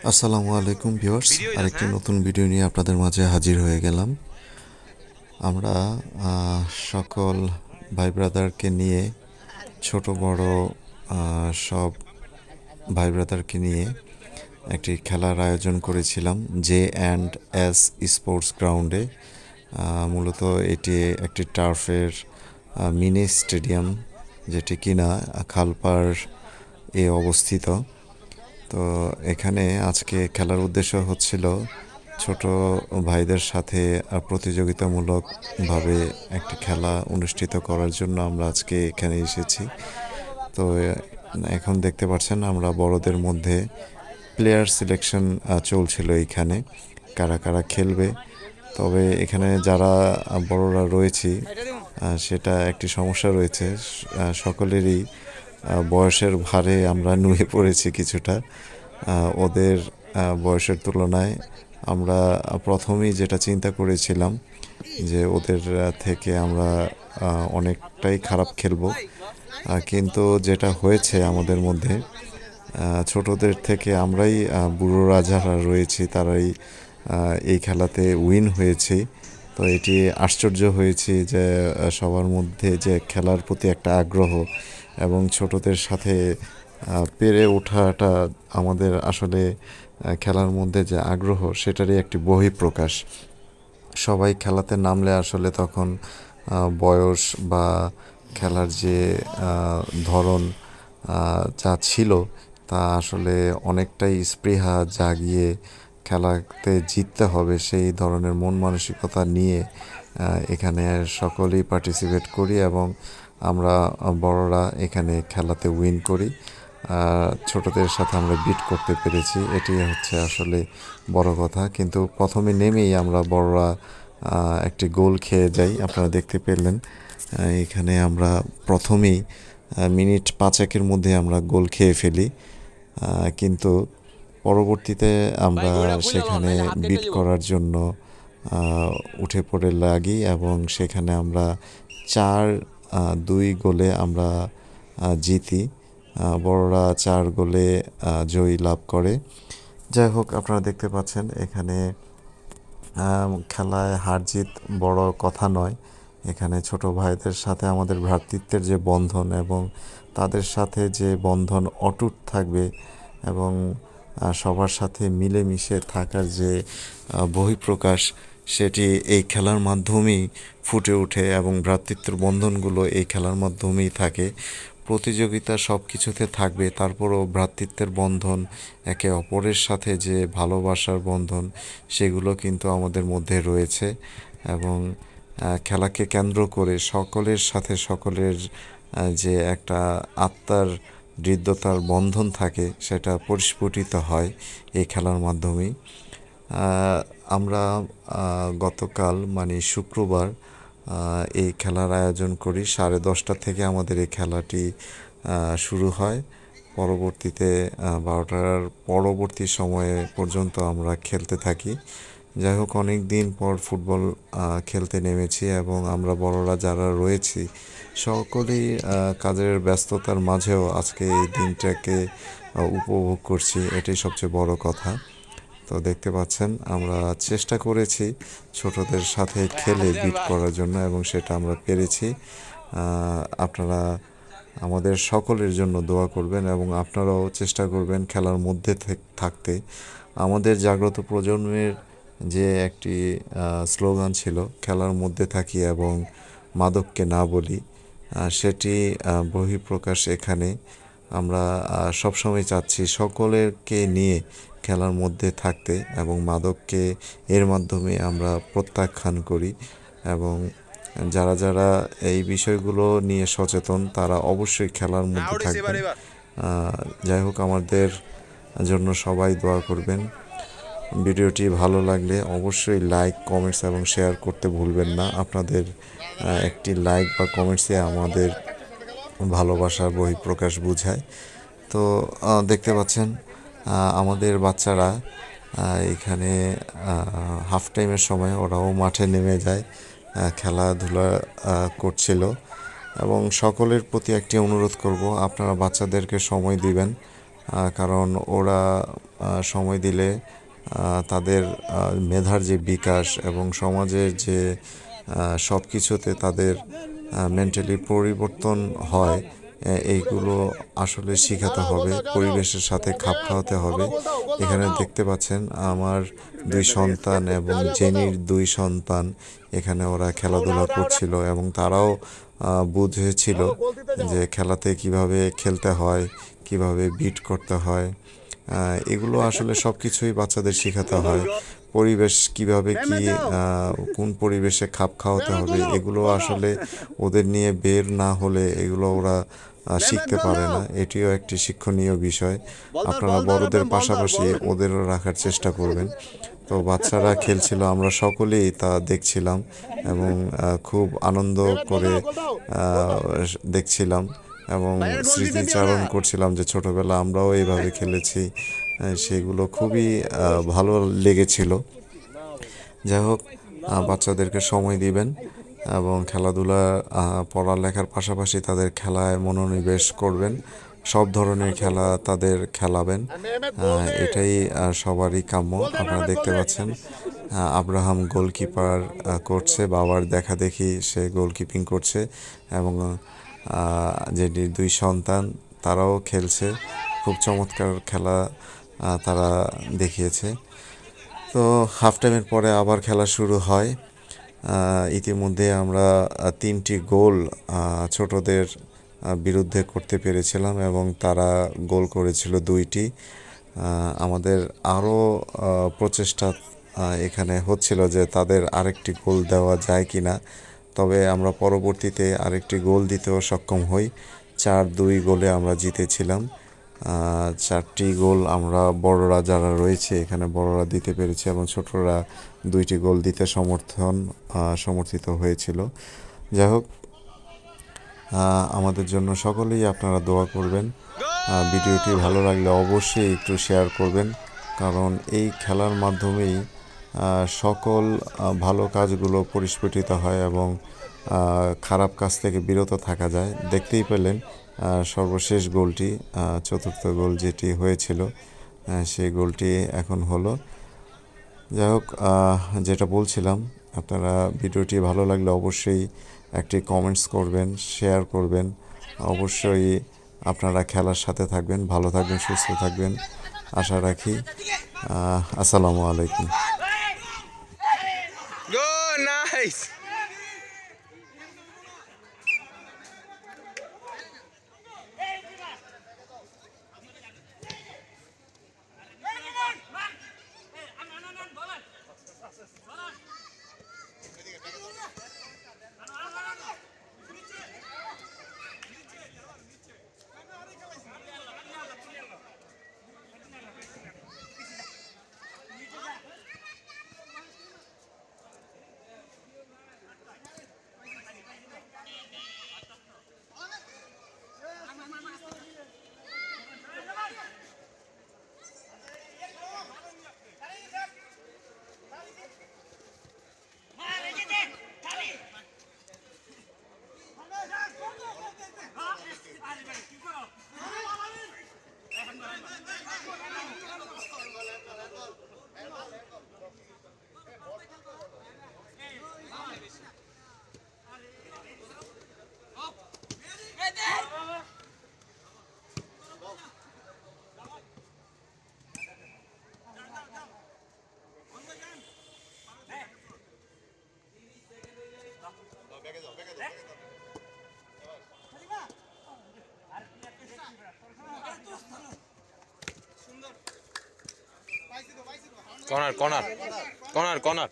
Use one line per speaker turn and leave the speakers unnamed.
আসসালামু আলাইকুম ভিউয়ার্স, আরেকটি নতুন ভিডিও নিয়ে আপনাদের মাঝে হাজির হয়ে গেলাম। আমরা সকল ভাই ব্রাদারকে নিয়ে, ছোট বড় সব ভাই ব্রাদারকে নিয়ে একটি খেলার আয়োজন করেছিলাম J&S স্পোর্টস গ্রাউন্ডে। মূলত এটি একটি টার্ফের মিনি স্টেডিয়াম, যেটি কিনা খালপাড় অবস্থিত। তো এখানে আজকে খেলার উদ্দেশ্য হচ্ছিল ছোট ভাইদের সাথে প্রতিযোগিতামূলকভাবে একটি খেলা অনুষ্ঠিত করার জন্য আমরা আজকে এখানে এসেছি। তো এখন দেখতে পাচ্ছেন আমরা বড়দের মধ্যে প্লেয়ার সিলেকশন চলছিল এইখানে, কারা কারা খেলবে। তবে এখানে যারা বড়রা রয়েছি, সেটা একটি সমস্যা রয়েছে, সকলেরই বয়সের ভারে আমরা নুয়ে পড়েছি কিছুটা। ওদের বয়সের তুলনায় আমরা প্রথমেই যেটা চিন্তা করেছিলাম যে ওদের থেকে আমরা অনেকটাই খারাপ খেলবো, কিন্তু যেটা হয়েছে আমাদের মধ্যে, ছোটদের থেকে আমরাই বুড়োরা যারা রয়েছি তারাই এই খেলাতে উইন হয়েছি। তো এটি আশ্চর্য হয়েছি যে সবার মধ্যে যে খেলার প্রতি একটা আগ্রহ এবং ছোটদের সাথে পেরে ওঠাটা আমাদের আসলে খেলার মধ্যে যে আগ্রহ সেটারই একটি বহিঃপ্রকাশ। সবাই খেলাতে নামলে আসলে তখন বয়স বা খেলার যে ধরন যা ছিল তা আসলে অনেকটাই স্পৃহা জাগিয়ে খেলাতে জিততে হবে সেই ধরনের মন মানসিকতা নিয়ে এখানে সকলেই পার্টিসিপেট করি এবং আমরা বড়রা এখানে খেলাতে উইন করি। ছোটদের সাথে আমরা বিট করতে পেরেছি, এটি হচ্ছে আসলে বড় কথা। কিন্তু প্রথমে নেমেই আমরা বড়রা একটি গোল খেয়ে যাই, আপনারা দেখতে পেলেন। এখানে আমরা প্রথমেই মিনিট 5-1 মধ্যে আমরা গোল খেয়ে ফেলি, কিন্তু পরবর্তীতে আমরা সেখানে বিট করার জন্য উঠে পড়ে লাগি এবং সেখানে আমরা 4-2 গোলে আমরা জিতি। বড়রা 4 গোলে জয়ী লাভ করে। যাই হোক, আপনারা দেখতে পাচ্ছেন এখানে খেলায় হার জিত বড় কথা নয়। এখানে ছোট ভাইদের সাথে আমাদের ভ্রাতৃত্বের যে বন্ধন এবং তাদের সাথে যে বন্ধন অটুট থাকবে এবং সবার সাথে মিলেমিশে থাকার যে বহিঃপ্রকাশ, সেটি এই খেলার মাধ্যমেই ফুটে ওঠে এবং ভ্রাতৃত্বের বন্ধনগুলো এই খেলার মাধ্যমেই থাকে। প্রতিযোগিতা সব কিছুতে থাকবে, তারপরও ভ্রাতৃত্বের বন্ধন, একে অপরের সাথে যে ভালোবাসার বন্ধন, সেগুলো কিন্তু আমাদের মধ্যে রয়েছে। এবং খেলাকে কেন্দ্র করে সকলের সাথে সকলের যে একটা আত্মার হৃদ্যতার বন্ধন থাকে, সেটা পরিস্ফুটিত হয় এই খেলার মাধ্যমেই। আমরা গতকাল মানে শুক্রবার এই খেলার আয়োজন করি। 10:30 থেকে আমাদের এই খেলাটি শুরু হয়। পরবর্তীতে 12টার পরবর্তী সময়ে পর্যন্ত আমরা খেলতে থাকি। যাই হোক, অনেক দিন পর ফুটবল খেলতে নেমেছি এবং আমরা বড়রা যারা রয়েছি সকলেই কাজের ব্যস্ততার মাঝেও আজকে এই দিনটাকে উপভোগ করছি, এটাই সবচেয়ে বড় কথা। তো দেখতে পাচ্ছেন আমরা চেষ্টা করেছি ছোটদের সাথে খেলে বিট করার জন্য এবং সেটা আমরা পেরেছি। আপনারা আমাদের সকলের জন্য দোয়া করবেন এবং আপনারাও চেষ্টা করবেন খেলার মধ্যে থাকতে। আমাদের জাগ্রত প্রজন্মের যে একটি স্লোগান ছিল, খেলার মধ্যে থাকি এবং মাদককে না বলি, সেটি বহিঃপ্রকাশ এখানে। আমরা সবসময় চাচ্ছি সকলেরকে নিয়ে খেলার মধ্যে থাকতে এবং মাদককে এর মাধ্যমে আমরা প্রত্যাখ্যান করি। এবং যারা যারা এই বিষয়গুলো নিয়ে সচেতন তারা অবশ্যই খেলার মধ্যে থাকবেন। যাই হোক, আমাদের জন্য সবাই দোয়া করবেন। ভিডিওটি ভালো লাগলে অবশ্যই লাইক, কমেন্টস এবং শেয়ার করতে ভুলবেন না। আপনাদের একটি লাইক বা কমেন্টসে আমাদের ভালোবাসার বহিঃপ্রকাশ বোঝায়। তো দেখতে পাচ্ছেন আমাদের বাচ্চারা এখানে হাফ টাইমের সময় ওরাও মাঠে নেমে যায়, খেলাধুলা করছিল। এবং সকলের প্রতি একটি অনুরোধ করব, আপনারা বাচ্চাদেরকে সময় দিবেন, কারণ ওরা সময় দিলে তাদের মেধার যে বিকাশ এবং সমাজের যে সব কিছুতে তাদের মেন্টালি পরিবর্তন হয়, এইগুলো আসলে শেখাতে হবে, পরিবেশের সাথে খাপ খাওয়াতে হবে। এখানে দেখতে পাচ্ছেন আমার দুই সন্তান এবং জেনির দুই সন্তান এখানে ওরা খেলাধুলা করছিল এবং তারাও বুঝেছিল যে খেলাতে কিভাবে খেলতে হয়, কিভাবে বিট করতে হয়। এগুলো আসলে সব কিছুই বাচ্চাদের শেখাতে হয়। পরিবেশ কিভাবে কি কোন পরিবেশে খাপ খাওয়াতে হবে, এগুলো আসলে ওদের নিয়ে বের না হলে এগুলো ওরা শিখতে পারে না। এটিও একটি শিক্ষণীয় বিষয়। আপনারা বড়দের পাশাপাশি ওদেরও রাখার চেষ্টা করবেন। তো বাচ্চারা খেলছিল, আমরা সকলেই তা দেখছিলাম এবং খুব আনন্দ করে দেখছিলাম এবং স্মৃতিচারণ করছিলাম যে ছোটবেলা আমরাও এইভাবে খেলেছি। সেগুলো খুবই ভালো লেগেছিল। যাই হোক, বাচ্চাদেরকে সময় দিবেন এবং খেলাধুলা পড়ালেখার পাশাপাশি তাদের খেলায় মনোনিবেশ করবেন। সব ধরনের খেলা তাদের খেলাবেন, এটাই সবারই কাম্য। আপনারা দেখতে পাচ্ছেন আব্রাহাম গোলকিপার করছে, বাবার দেখাদেখি সে গোলকিপিং করছে এবং যে দুই সন্তান তারাও খেলছে। খুব চমৎকার খেলা তারা দেখিয়েছে। তো হাফ টাইমের পরে আবার খেলা শুরু হয়। ইতিমধ্যে আমরা 3টি গোল ছোটদের বিরুদ্ধে করতে পেরেছিলাম এবং তারা গোল করেছিল 2টি। আমাদের আরও প্রচেষ্টা এখানে হচ্ছিল যে তাদের আরেকটি গোল দেওয়া যায় কি না। তবে আমরা পরবর্তীতে আরেকটি গোল দিতেও সক্ষম হই। 4-2 গোলে আমরা জিতেছিলাম। 4টি গোল আমরা বড়রা যারা রয়েছে এখানে বড়রা দিতে পেরেছি এবং ছোটরা 2টি গোল দিতে সমর্থিত হয়েছিল। যাই হোক, আমাদের জন্য সকলেই আপনারা দোয়া করবেন। ভিডিওটি ভালো লাগলে অবশ্যই একটু শেয়ার করবেন, কারণ এই খেলার মাধ্যমেই সকল ভালো কাজগুলো পরিস্ফুটিত হয় এবং খারাপ কাজ থেকে বিরত থাকা যায়। দেখতেই পেলেন সর্বশেষ গোলটি, চতুর্থ গোল যেটি হয়েছিল, সেই গোলটি এখন হলো। যাই হোক, যেটা বলছিলাম, আপনারা ভিডিওটি ভালো লাগলে অবশ্যই একটি কমেন্টস করবেন, শেয়ার করবেন। অবশ্যই আপনারা খেলার সাথে থাকবেন, ভালো থাকবেন, সুস্থ থাকবেন আশা রাখি। আসসালামু আলাইকুম।
Corner corner corner corner